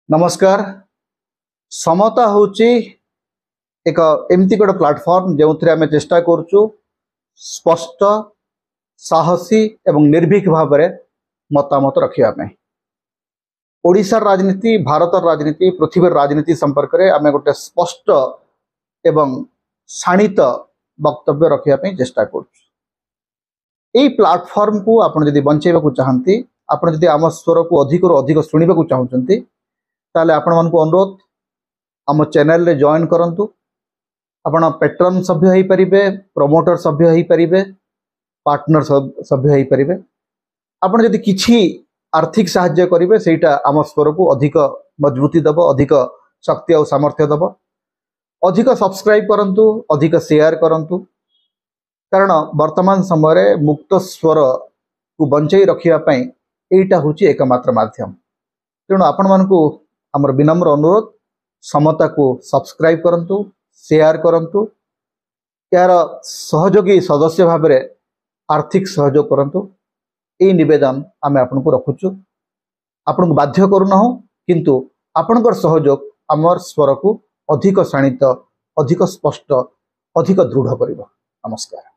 नमस्कार। समता होची एक एमती गोटे प्लाटफॉर्म जो आम चेष्टा करुचु स्पष्ट साहसी एवं निर्भीक भाव में मतामत रखापी। ओडिशार राजनीति, भारत राजनीति, पृथ्वी राजनीति संपर्क में आम गोटे स्पष्ट एवं शाणित वक्तव्य रखापी चेष्टा करुचु। प्लाटफॉर्म को आपड़ जदि बंचाइबा चाहती, आपड़ जदि आम स्वर को अधिक अधिक शुणा चाहते ताले आपण मानकु अनुरोध आम चैनल रे जॉइन करंतु। आपण पेट्रन सभ्य होई परिबे, प्रमोटर सभ्य होई परिबे, पार्टनर सभ्य होई परिबे। आपण जदि किछि आर्थिक सहाय्य करिवे सेटा आम स्वर को अधिक मजबूती दबो, अधिक शक्ति और सामर्थ्य दबो। अधिक सब्सक्राइब करंतु, अधिक शेयर करंतु, कारण वर्तमान समय मुक्त स्वर को बंचाई रखिया पई एटा होची एकमात्र माध्यम। तेणु आपण मानकु हमर विनम्र अनुरोध समता को सब्सक्राइब करंतु, शेयर करंतु, यार सहयोगी सदस्य भाव में आर्थिक सहयोग करंतु। ए निवेदन आमे आपन को रखुचु। आपन को बाध्य करूना हो, किंतु आपनकर सहयोग आमर स्वर को अधिक शाणित, अधिक स्पष्ट, अधिक दृढ़ करिबो। नमस्कार।